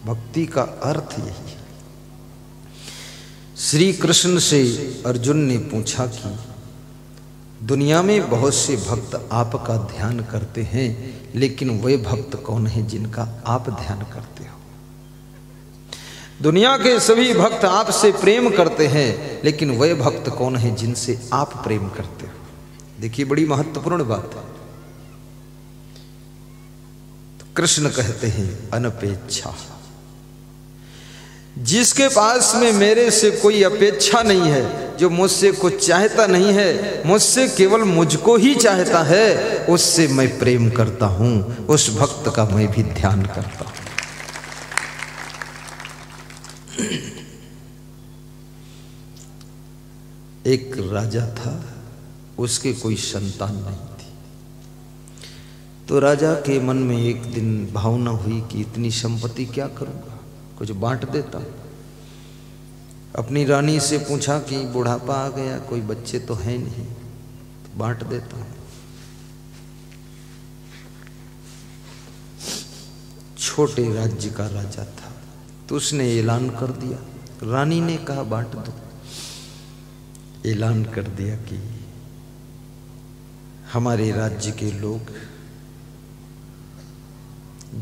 भक्ति का अर्थ यही है। श्री कृष्ण से अर्जुन ने पूछा कि दुनिया में बहुत से भक्त आपका ध्यान करते हैं, लेकिन वे भक्त कौन हैं जिनका आप ध्यान करते हो? दुनिया के सभी भक्त आपसे प्रेम करते हैं, लेकिन वे भक्त कौन हैं जिनसे आप प्रेम करते हो? देखिए बड़ी महत्वपूर्ण बात है। तो कृष्ण कहते हैं अनपेक्षा। जिसके पास में मेरे से कोई अपेक्षा नहीं है, जो मुझसे कुछ चाहता नहीं है, मुझसे केवल मुझको ही चाहता है, उससे मैं प्रेम करता हूं, उस भक्त का मैं भी ध्यान करता हूं। एक राजा था, उसके कोई संतान नहीं थी। तो राजा के मन में एक दिन भावना हुई कि इतनी संपत्ति क्या करूंगा, कुछ बांट देता। अपनी रानी से पूछा कि बुढ़ापा आ गया, कोई बच्चे तो है नहीं, तो बांट देता हूं। छोटे राज्य का राजा था, तो उसने ऐलान कर दिया। रानी ने कहा बांट दो। ऐलान कर दिया कि हमारे राज्य के लोग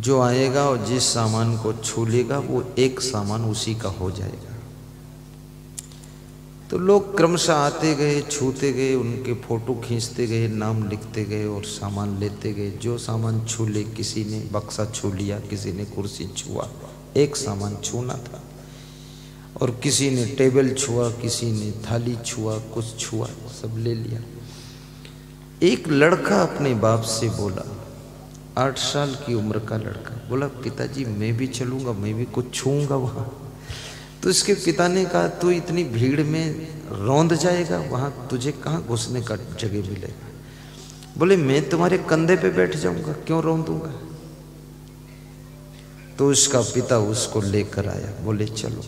जो आएगा और जिस सामान को छू लेगा वो एक सामान उसी का हो जाएगा। तो लोग क्रमशः आते गए, छूते गए, उनके फोटो खींचते गए, नाम लिखते गए और सामान लेते गए। जो सामान छू ले, किसी ने बक्सा छू लिया, किसी ने कुर्सी छुआ, एक सामान छूना था। और किसी ने टेबल छुआ, किसी ने थाली छुआ, कुछ छुआ, सब ले लिया। एक लड़का अपने बाप से बोला, 8 साल की उम्र का लड़का बोला, पिताजी मैं भी चलूंगा, मैं भी कुछ छूऊंगा वहां। तो इसके पिता ने कहा, तू इतनी भीड़ में रौंद जाएगा, वहां तुझे कहाँ घुसने का जगह मिलेगा। बोले मैं तुम्हारे कंधे पे बैठ जाऊंगा, क्यों रौंदूंगा। तो उसका पिता उसको लेकर आया, बोले चलो।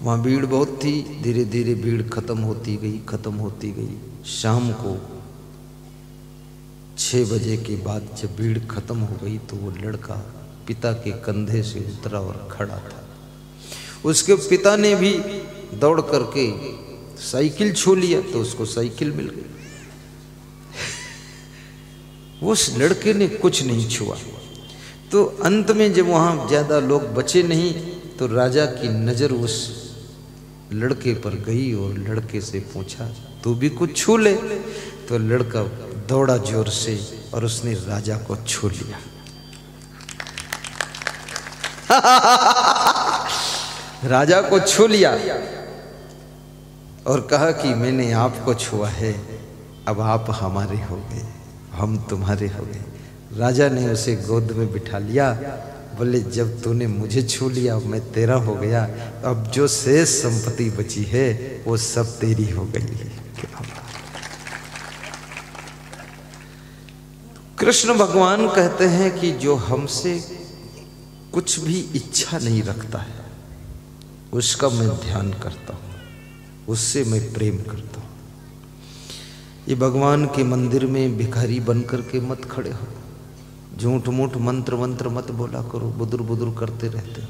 वहां भीड़ बहुत थी, धीरे धीरे भीड़ खत्म होती गई, खत्म होती गई। शाम को 6 बजे के बाद जब भीड़ खत्म हो गई तो वो लड़का पिता के कंधे से उतरा और खड़ा था। उसके पिता ने भी दौड़ करके साइकिल छू लिया, तो उसको साइकिल मिल गई। उस लड़के ने कुछ नहीं छुआ। तो अंत में जब वहां ज्यादा लोग बचे नहीं, तो राजा की नजर उस लड़के पर गई और लड़के से पूछा, तू भी कुछ छू ले। तो लड़का दौड़ा जोर से और उसने राजा को छू लिया। राजा को छू लिया और कहा कि मैंने आपको छुआ है, अब आप हमारे हो गए, हम तुम्हारे हो गए। राजा ने उसे गोद में बिठा लिया। बोले जब तूने मुझे छू लिया, मैं तेरा हो गया, अब जो शेष संपत्ति बची है वो सब तेरी हो गई है। कृष्ण भगवान कहते हैं कि जो हमसे कुछ भी इच्छा नहीं रखता है, उसका मैं ध्यान करता हूं, उससे मैं प्रेम करता हूं। ये भगवान के मंदिर में भिखारी बन करके मत खड़े हो, झूठ मूठ मंत्र मंत्र मत बोला करो, बुदुर बुदुर करते रहते हो।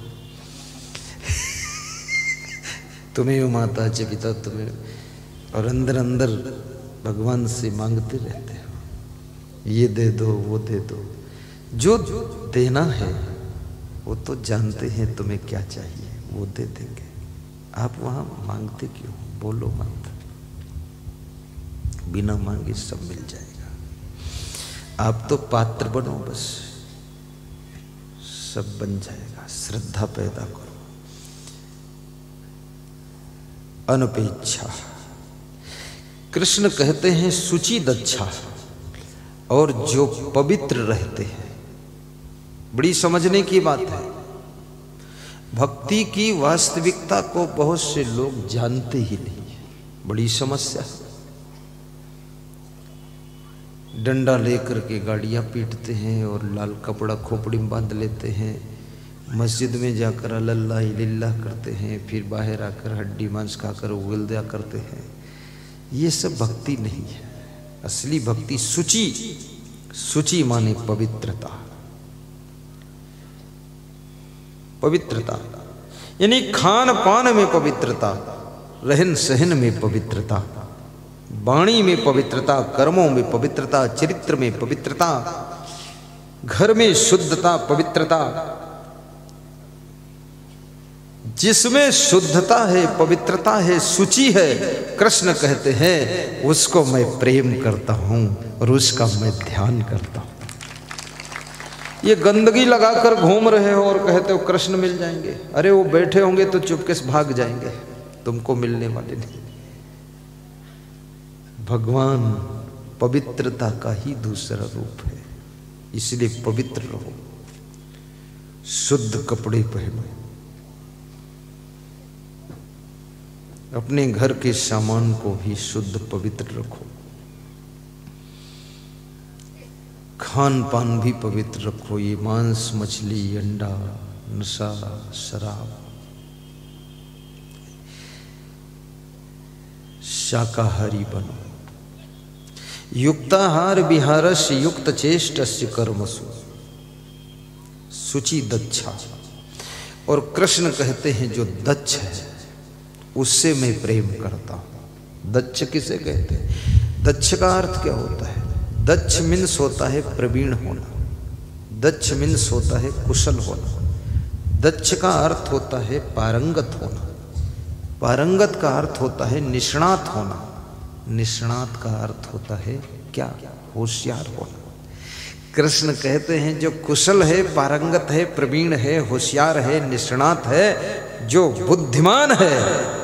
तुम्हें माता च पिता तुम्हें, और अंदर अंदर भगवान से मांगते रहते हो, ये दे दो वो दे दो। जो देना है वो तो जानते हैं तुम्हें क्या चाहिए, वो दे देंगे। आप वहां मांगते क्यों? बोलो मत, बिना मांगे सब मिल जाएगा। आप तो पात्र बनो, बस सब बन जाएगा। श्रद्धा पैदा करो। अनपेक्षा। कृष्ण कहते हैं शुचि दक्षा, और जो पवित्र रहते हैं। बड़ी समझने की बात है। भक्ति की वास्तविकता को बहुत से लोग जानते ही नहीं है, बड़ी समस्या। डंडा लेकर के गाड़ियां पीटते हैं और लाल कपड़ा खोपड़ी में बांध लेते हैं, मस्जिद में जाकर अल्लाह इल्लल्लाह करते हैं, फिर बाहर आकर हड्डी मांस खाकर उगलदा करते हैं। ये सब भक्ति नहीं है। असली भक्ति शुचि, शुचि माने पवित्रता। पवित्रता यानी खान पान में पवित्रता, रहन सहन में पवित्रता, वाणी में पवित्रता, कर्मों में पवित्रता, चरित्र में पवित्रता, घर में शुद्धता, पवित्रता। जिसमें शुद्धता है, पवित्रता है, शुचि है, कृष्ण कहते हैं उसको मैं प्रेम करता हूं और उसका मैं ध्यान करता हूं। ये गंदगी लगाकर घूम रहे हो और कहते हो कृष्ण मिल जाएंगे, अरे वो बैठे होंगे तो चुपके से भाग जाएंगे, तुमको मिलने वाले नहीं। भगवान पवित्रता का ही दूसरा रूप है, इसलिए पवित्र रहो, शुद्ध कपड़े पहनो, अपने घर के सामान को भी शुद्ध पवित्र रखो, खान पान भी पवित्र रखो। ये मांस, मछली, अंडा, नशा, शराब, शाकाहारी बनो। युक्ताहार विहारस्य युक्त चेष्टस्य कर्मसु शुचि दक्षा। और कृष्ण कहते हैं जो दक्ष है उससे मैं प्रेम करता हूं। दक्ष किसे कहते हैं? दक्ष का अर्थ क्या होता है? दक्ष मीन्स होता है प्रवीण होना, दक्ष मीन्स होता है कुशल होना, दक्ष का अर्थ होता है पारंगत होना, पारंगत का अर्थ होता है निष्णात होना, निष्णात का अर्थ होता है क्या? होशियार होना। कृष्ण कहते हैं जो कुशल है, पारंगत है, प्रवीण है, होशियार है, निष्णात है, जो बुद्धिमान है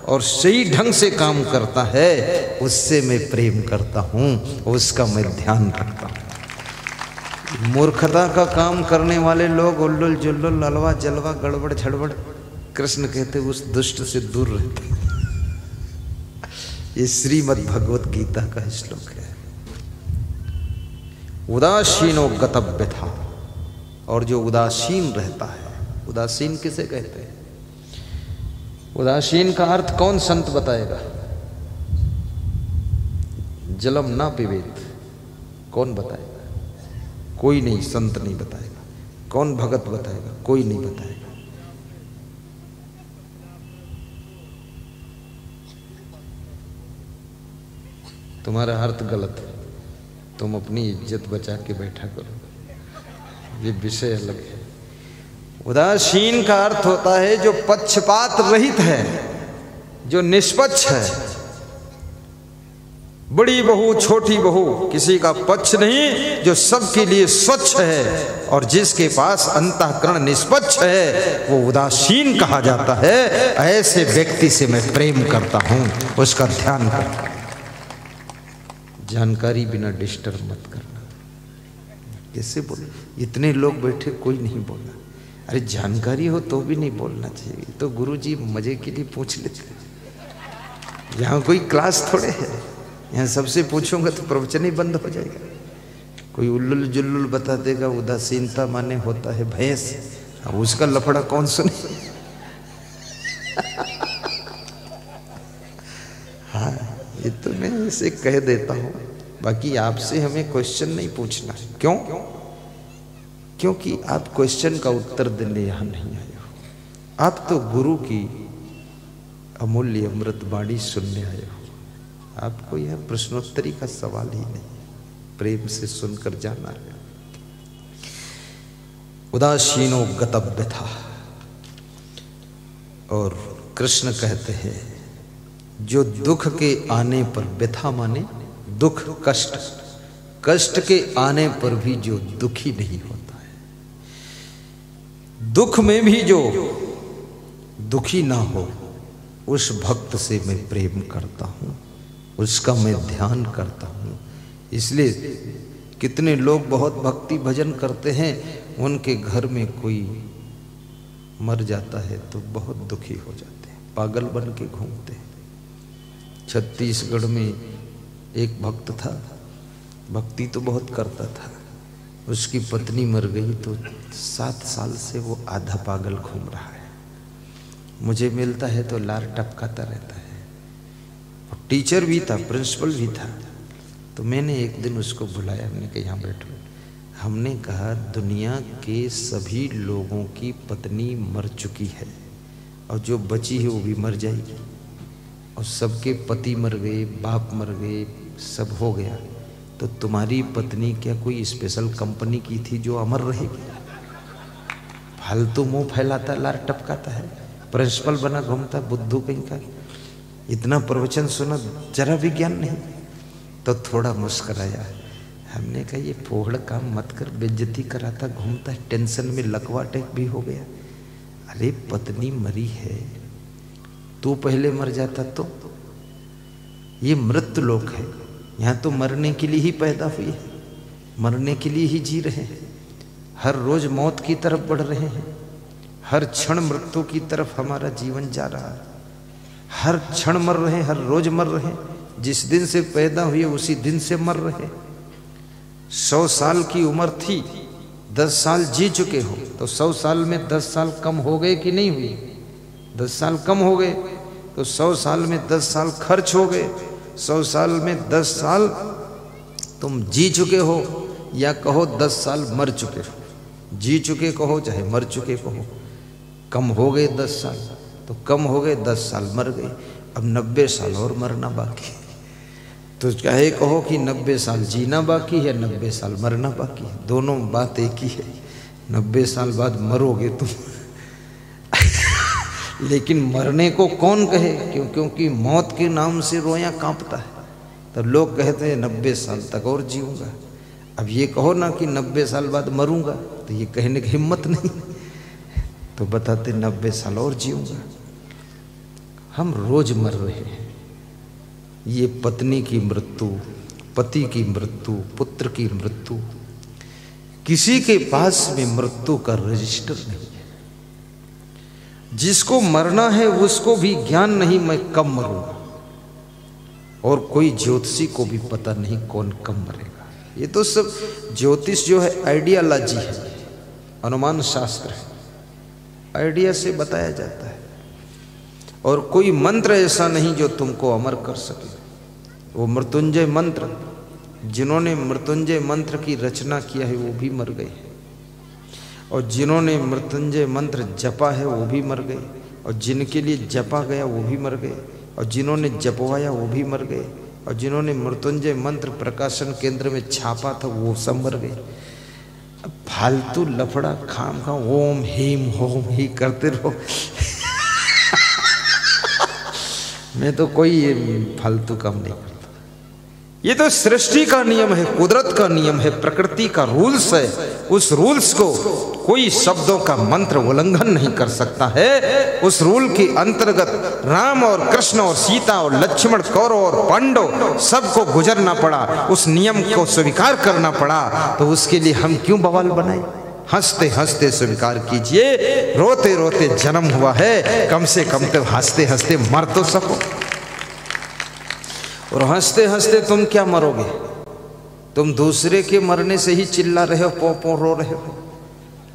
और सही ढंग से काम करता है, उससे मैं प्रेम करता हूं, उसका मैं ध्यान रखता हूं। मूर्खता का काम करने वाले लोग उल्लुल जुल्लुल, अलवा जलवा, गड़बड़ झड़बड़, कृष्ण कहते उस दुष्ट से दूर रहते। ये श्रीमद् भगवत गीता का श्लोक है। उदासीनो गतव्य था, और जो उदासीन रहता है, उदासीन किसे कहते हैं? उदासीन का अर्थ कौन संत बताएगा? जलम ना पिबेत, कौन बताएगा? कोई नहीं, संत नहीं बताएगा। कौन भगत बताएगा? कोई नहीं बताएगा। तुम्हारा अर्थ गलत है, तुम अपनी इज्जत बचा के बैठा करो, ये विषय अलग है। उदासीन का अर्थ होता है जो पक्षपात रहित है, जो निष्पक्ष है, बड़ी बहू छोटी बहू किसी का पक्ष नहीं, जो सबके लिए स्वच्छ है और जिसके पास अंतःकरण निष्पक्ष है, वो उदासीन कहा जाता है। ऐसे व्यक्ति से मैं प्रेम करता हूं, उसका ध्यान करता हूं। जानकारी बिना डिस्टर्ब मत करना। कैसे बोल? इतने लोग बैठे, कोई नहीं बोला। अरे जानकारी हो तो भी नहीं बोलना चाहिए। तो गुरुजी मजे के लिए पूछ लेते। यहाँ कोई क्लास थोड़े है, यहाँ सबसे पूछूंगा तो प्रवचन ही बंद हो जाएगा। कोई उल्लुल जुल्लुल बता देगा उदासीनता माने होता है भैंस, अब उसका लफड़ा कौन सुने? हाँ, ये तो मैं इसे कह देता हूँ। बाकी आपसे हमें क्वेश्चन नहीं पूछना। क्यों? क्योंकि आप क्वेश्चन का उत्तर देने यहाँ नहीं आए हो। आप तो गुरु की अमूल्य अमृत वाणी सुनने आए हो। आपको यह प्रश्नोत्तरी का सवाल ही नहीं, प्रेम से सुनकर जाना है। उदासीनो गतव्य था। और कृष्ण कहते हैं जो दुख के आने पर, व्यथा माने दुख, कष्ट, कष्ट के आने पर भी जो दुखी नहीं होता है, दुख में भी जो दुखी ना हो, उस भक्त से मैं प्रेम करता हूं, उसका मैं ध्यान करता हूं। इसलिए कितने लोग बहुत भक्ति भजन करते हैं, उनके घर में कोई मर जाता है तो बहुत दुखी हो जाते हैं, पागल बन के घूमते हैं। छत्तीसगढ़ में एक भक्त था, भक्ति तो बहुत करता था, उसकी पत्नी मर गई तो 7 साल से वो आधा पागल घूम रहा है। मुझे मिलता है तो लार टपकाता रहता है। और टीचर भी था, प्रिंसिपल भी था। तो मैंने एक दिन उसको बुलाया, मैंने कहा यहाँ बैठो। हमने कहा दुनिया के सभी लोगों की पत्नी मर चुकी है और जो बची है वो भी मर जाएगी, और सबके पति मर गए, बाप मर गए, सब हो गया, तो तुम्हारी पत्नी क्या कोई स्पेशल कंपनी की थी जो अमर रहेगी? फालतू मुंह फैलाता, लार टपकाता है, प्रिंसिपल बना घूमता बुद्धू कहीं का। इतना प्रवचन सुना, जरा भी ज्ञान नहीं। तो थोड़ा मुस्कराया। हमने कहा ये फोहड़ काम मत कर, बेइज्जती कराता घूमता, टेंशन में लकवा अटैक भी हो गया। अरे पत्नी मरी है, तू पहले मर जाता तो? ये मृत्यु लोक है, यहाँ तो मरने के लिए ही पैदा हुई है, मरने के लिए ही जी रहे हैं। हर रोज मौत की तरफ बढ़ रहे हैं, हर क्षण मृत्यु की तरफ हमारा जीवन जा रहा है। हर क्षण मर रहे हैं, हर रोज मर रहे हैं। जिस दिन से पैदा हुए उसी दिन से मर रहे। 100 साल की उम्र थी, 10 साल जी चुके हो, तो 100 साल में 10 साल कम हो गए कि नहीं हुई? 10 साल कम हो गए, तो 100 साल में 10 साल खर्च हो गए। 100 साल में 10 साल तुम जी चुके हो, या कहो 10 साल मर चुके हो। जी चुके कहो चाहे मर चुके कहो, कम हो गए 10 साल, तो कम हो गए 10 साल मर गए। अब 90 साल और मरना बाकी, तो चाहे कहो कि 90 साल जीना बाकी है, 90 साल मरना बाकी है, दोनों बात एक ही है। 90 साल बाद मरोगे तुम लेकिन मरने को कौन कहे? क्योंकि मौत के नाम से रोया कांपता है, तो लोग कहते हैं 90 साल तक और जीऊंगा। अब ये कहो ना कि 90 साल बाद मरूंगा, तो ये कहने की हिम्मत नहीं, तो बताते 90 साल और जीऊंगा। हम रोज मर रहे हैं। ये पत्नी की मृत्यु, पति की मृत्यु, पुत्र की मृत्यु, किसी के पास में मृत्यु का रजिस्टर नहीं है। जिसको मरना है उसको भी ज्ञान नहीं मैं कब मरूंगा, और कोई ज्योतिषी को भी पता नहीं कौन कब मरेगा। ये तो सब ज्योतिष जो है आइडियालॉजी है, अनुमान शास्त्र है, आइडिया से बताया जाता है। और कोई मंत्र ऐसा नहीं जो तुमको अमर कर सके। वो मृत्युंजय मंत्र, जिन्होंने मृत्युंजय मंत्र की रचना किया है वो भी मर गए, और जिन्होंने मृत्युंजय मंत्र जपा है वो भी मर गए, और जिनके लिए जपा गया वो भी मर गए, और जिन्होंने जपवाया वो भी मर गए, और जिन्होंने मृत्युंजय मंत्र प्रकाशन केंद्र में छापा था वो सब मर गए। अब फालतू लफड़ा खाम खा ओम हीम होम ही करते रहो मैं तो कोई ये फालतू काम नहीं करता। ये तो सृष्टि का नियम है, कुदरत का नियम है, प्रकृति का रूल्स है। उस रूल्स को कोई शब्दों का मंत्र उल्लंघन नहीं कर सकता है। उस रूल के अंतर्गत राम और कृष्ण और सीता और लक्ष्मण, कौरव और पांडव सबको गुजरना पड़ा, उस नियम को स्वीकार करना पड़ा। तो उसके लिए हम क्यों बवाल बनाए? हंसते हंसते स्वीकार कीजिए, रोते रोते जन्म हुआ है, कम से कम तो हंसते हंसते मर तो सको। और हंसते हंसते तुम क्या मरोगे? तुम दूसरे के मरने से ही चिल्ला रहे हो, पो पो रो रहे हो,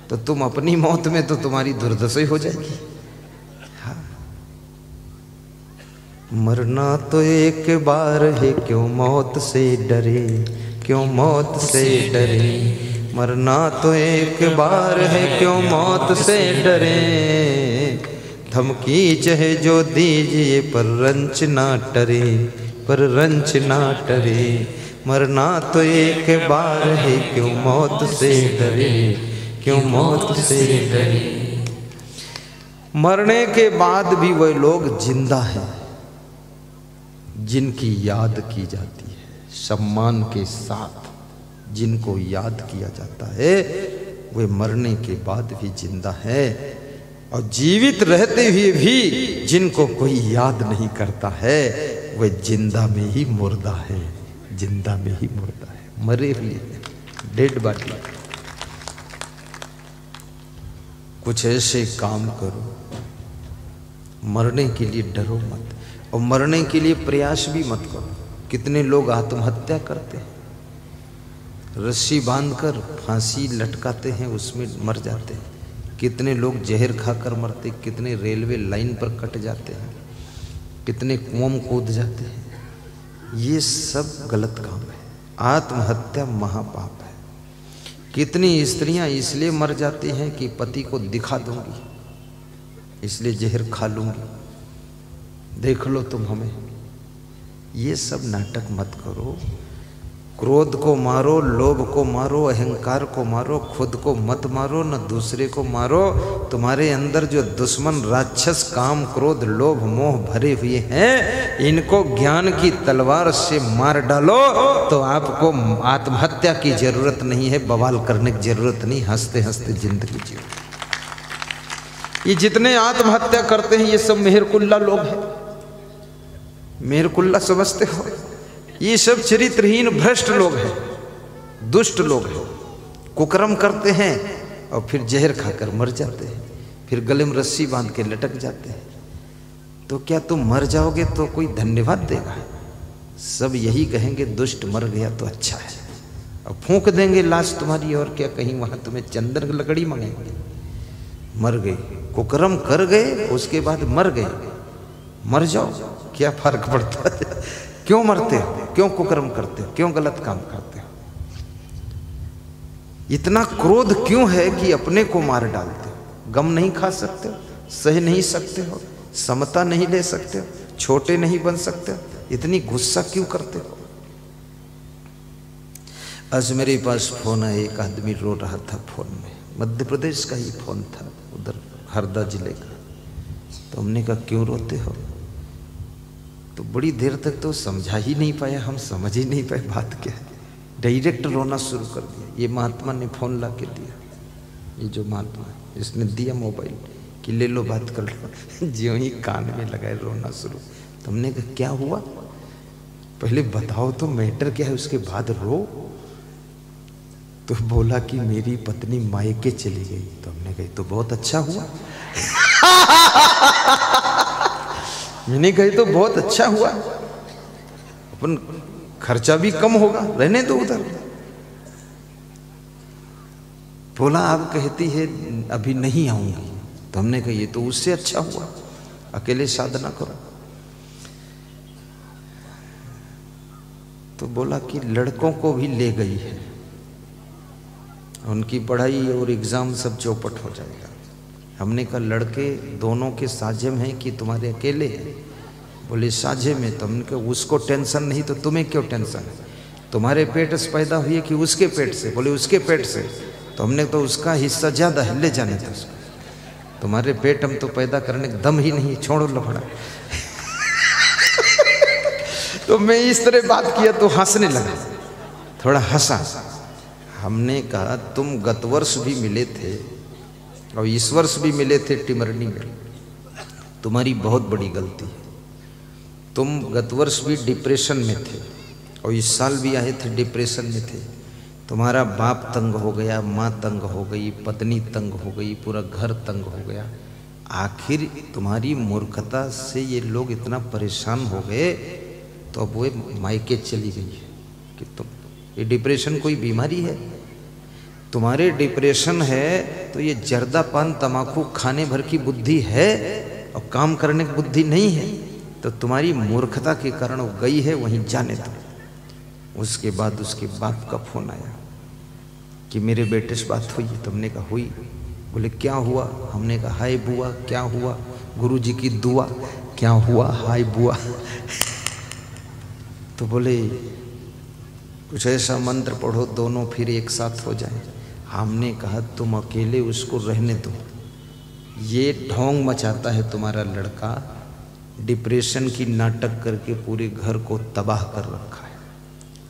तो तुम अपनी मौत में तो तुम्हारी दुर्दशा हो जाएगी। हाँ। मरना तो एक बार है, क्यों मौत से डरे, क्यों मौत से डरे। मरना तो एक बार है, क्यों मौत से डरे। धमकी चाहे जो दीजिए पर रंच ना टरे, पर रंच ना टरे। मरना तो एक बार है, क्यों मौत से डरे, क्यों मौत से डरे। मरने के बाद भी वह लोग जिंदा हैं जिनकी याद की जाती है, सम्मान के साथ जिनको याद किया जाता है, वे मरने के बाद भी जिंदा है। और जीवित रहते हुए भी जिनको कोई याद नहीं करता है, वे जिंदा में ही मुर्दा है, जिंदा में ही मुर्दा है, मरे हुए डेड बॉडी। कुछ ऐसे काम करो, मरने के लिए डरो मत, और मरने के लिए प्रयास भी मत करो। कितने लोग आत्महत्या करते हैं, रस्सी बांधकर फांसी लटकाते हैं, उसमें मर जाते हैं। कितने लोग जहर खाकर मरते, कितने रेलवे लाइन पर कट जाते हैं, कितने कुआं में कूद जाते हैं। ये सब गलत काम है। आत्महत्या महापाप है। कितनी स्त्रियां इसलिए मर जाती हैं कि पति को दिखा दूंगी, इसलिए जहर खा लूंगी, देख लो तुम हमें। ये सब नाटक मत करो। क्रोध को मारो, लोभ को मारो, अहंकार को मारो, खुद को मत मारो, न दूसरे को मारो। तुम्हारे अंदर जो दुश्मन राक्षस काम, क्रोध, लोभ, मोह भरे हुए हैं, इनको ज्ञान की तलवार से मार डालो तो आपको आत्महत्या की जरूरत नहीं है, बवाल करने की जरूरत नहीं, हंसते हंसते जिंदगी जियो। ये जितने आत्महत्या करते हैं ये सब मेहरकुल्ला लोग हैं। मेहरकुल्ला समझते हो? ये सब चरित्रहीन भ्रष्ट लोग हैं, दुष्ट लोग हैं, कुकर्म करते हैं और फिर जहर खाकर मर जाते हैं, फिर गले में रस्सी बांध के लटक जाते हैं। तो क्या तुम मर जाओगे तो कोई धन्यवाद देगा? सब यही कहेंगे दुष्ट मर गया तो अच्छा है, और फूंक देंगे लाश तुम्हारी, और क्या कहीं वहां तुम्हें चंदन की लकड़ी मंगाएंगे। मर गए, कुकर्म कर गए, उसके बाद मर गए। मर जाओ, क्या फर्क पड़ता है? क्यों मरते हो? क्यों कुकर्म करते हो? क्यों गलत काम करते हो? इतना क्रोध क्यों है कि अपने को मार डालते हो? गम नहीं खा सकते हो, सह नहीं सकते हो, समता नहीं ले सकते हो, छोटे नहीं बन सकते हो, इतनी गुस्सा क्यों करते हो? आज मेरे पास फोन है, एक आदमी रो रहा था फोन में, मध्य प्रदेश का ही फोन था, उधर हरदा जिले का। तो हमने कहा क्यों रोते हो? तो बड़ी देर तक तो समझा ही नहीं पाया, हम समझ ही नहीं पाए बात क्या है, डायरेक्ट रोना शुरू कर दिया। ये महात्मा ने फोन ला के दिया, ये जो महात्मा है इसने दिया मोबाइल कि ले लो बात कर लो। ज्यों ही कान में लगाए रोना शुरू। तो हमने कहा क्या हुआ, पहले बताओ तो मैटर क्या है, उसके बाद रो। तो बोला कि मेरी पत्नी मायके चली गई। तो हमने कहा तो बहुत अच्छा हुआ। मैंने कही तो बहुत अच्छा हुआ, अपन खर्चा भी कम होगा, रहने दो उधर। बोला आप कहती है अभी नहीं आऊंगी। तो हमने कहा ये तो उससे अच्छा हुआ, अकेले साधना करो। तो बोला कि लड़कों को भी ले गई है, उनकी पढ़ाई और एग्जाम सब चौपट हो जाएगा। हमने कहा लड़के दोनों के साझे में हैं कि तुम्हारे अकेले हैं? बोले साझे में। तो हमने कहा उसको टेंशन नहीं तो तुम्हें क्यों टेंशन है? तुम्हारे पेट से पैदा हुई है कि उसके पेट से? बोले उसके पेट से। तो हमने तो उसका हिस्सा ज्यादा है, ले जाने दो उसको, तुम्हारे पेट हम तो पैदा करने का दम ही नहीं, छोड़ो लफड़ा। तो मैं इस तरह बात किया तो हंसने लगा, थोड़ा हंसा। हमने कहा तुम गत वर्ष भी मिले थे और इस वर्ष भी मिले थे टिमरनी में, तुम्हारी बहुत बड़ी गलती है। तुम गत वर्ष भी डिप्रेशन में थे और इस साल भी आए थे डिप्रेशन में थे। तुम्हारा बाप तंग हो गया, माँ तंग हो गई, पत्नी तंग हो गई, पूरा घर तंग हो गया। आखिर तुम्हारी मूर्खता से ये लोग इतना परेशान हो गए तो अब वो मायके चली गई है कि तुम, ये डिप्रेशन कोई बीमारी है? तुम्हारे डिप्रेशन है तो ये जर्दा पान तमाकू खाने भर की बुद्धि है और काम करने की बुद्धि नहीं है। तो तुम्हारी मूर्खता के कारण वो गई है, वहीं जाने दो। उसके बाद उसके बाप का फोन आया कि मेरे बेटे से बात हुई। तुमने कहा हुई। बोले क्या हुआ? हमने कहा हाय बुआ। क्या हुआ? गुरुजी की दुआ। क्या हुआ? हाय बुआ। तो बोले कुछ ऐसा मंत्र पढ़ो दोनों फिर एक साथ हो जाए। हमने कहा तुम अकेले उसको रहने दो, ये ढोंग मचाता है तुम्हारा लड़का, डिप्रेशन की नाटक करके पूरे घर को तबाह कर रखा है।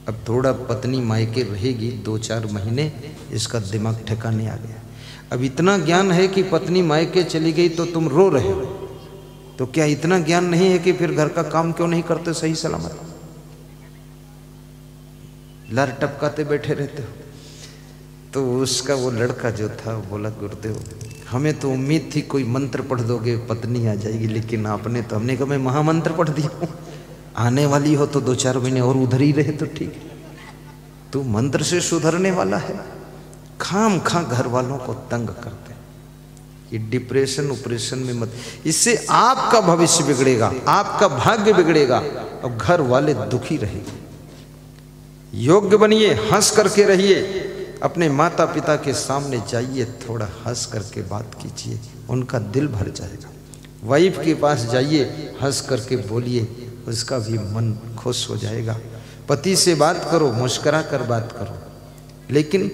अब थोड़ा पत्नी मायके रहेगी 2-4 महीने, इसका दिमाग ठिकाने आ गया। अब इतना ज्ञान है कि पत्नी मायके चली गई तो तुम रो रहे हो, तो क्या इतना ज्ञान नहीं है कि फिर घर का काम क्यों नहीं करते सही सलामत? लर टपकाते बैठे रहते हो। तो उसका वो लड़का जो था बोला गुरुदेव हमें तो उम्मीद थी कोई मंत्र पढ़ दोगे पत्नी आ जाएगी, लेकिन आपने तो, हमने कहा मैं महामंत्र पढ़ दिया हूँ, आने वाली हो तो 2-4 महीने और उधर ही रहे तो ठीक है। तू मंत्र से सुधरने वाला है, खाम खा घर वालों को तंग करते। ये डिप्रेशन ऑपरेशन में मत, इससे आपका भविष्य बिगड़ेगा, आपका भाग्य बिगड़ेगा और घर वाले दुखी रहेंगे। योग्य बनिए, हंस करके रहिए, अपने माता पिता के सामने जाइए, थोड़ा हंस करके बात कीजिए, उनका दिल भर जाएगा। वाइफ के पास जाइए, हंस करके बोलिए, उसका भी मन खुश हो जाएगा। पति से बात करो, मुस्कुरा कर बात करो। लेकिन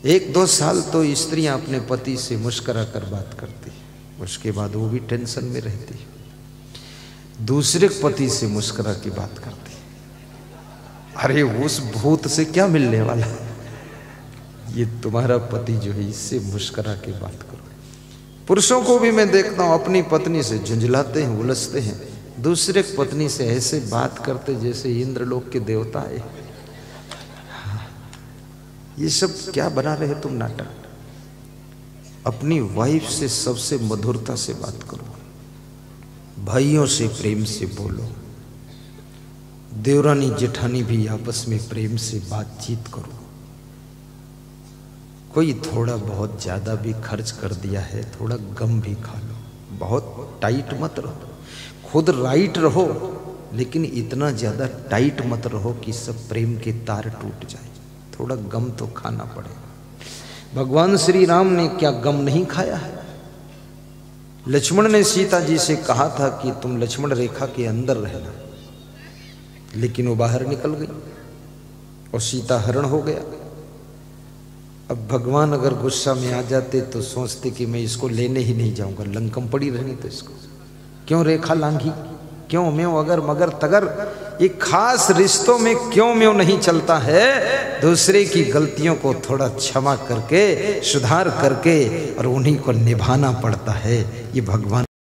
1-2 साल तो स्त्रियां अपने पति से मुस्कुरा कर बात करती है, उसके बाद वो भी टेंशन में रहती है। दूसरे पति से मुस्कुरा की बात करती है, अरे उस भूत से क्या मिलने वाला है, ये तुम्हारा पति जो है, इससे मुस्कुरा के बात करो। पुरुषों को भी मैं देखता हूँ अपनी पत्नी से झुंझलाते हैं, उलझते हैं, दूसरे पत्नी से ऐसे बात करते जैसे इंद्रलोक के देवता है। ये सब क्या बना रहे तुम नाटक। अपनी वाइफ से सबसे मधुरता से बात करो, भाइयों से प्रेम से बोलो, देवरानी जेठानी भी आपस में प्रेम से बातचीत करो। कोई थोड़ा बहुत ज्यादा भी खर्च कर दिया है, थोड़ा गम भी खा लो, बहुत टाइट मत रहो। खुद राइट रहो, लेकिन इतना ज्यादा टाइट मत रहो कि सब प्रेम के तार टूट जाए। थोड़ा गम तो खाना पड़ेगा। भगवान श्री राम ने क्या गम नहीं खाया है। लक्ष्मण ने सीता जी से कहा था कि तुम लक्ष्मण रेखा के अंदर रहना, लेकिन वो बाहर निकल गई और सीता हरण हो गया। अब भगवान अगर गुस्सा में आ जाते तो सोचते कि मैं इसको लेने ही नहीं जाऊंगा, लंकम पड़ी रहनी तो इसको क्यों रेखा लांघी, क्यों म्यों अगर मगर तगर। ये खास रिश्तों में क्यों म्यों नहीं चलता है। दूसरे की गलतियों को थोड़ा क्षमा करके, सुधार करके और उन्हीं को निभाना पड़ता है। ये भगवान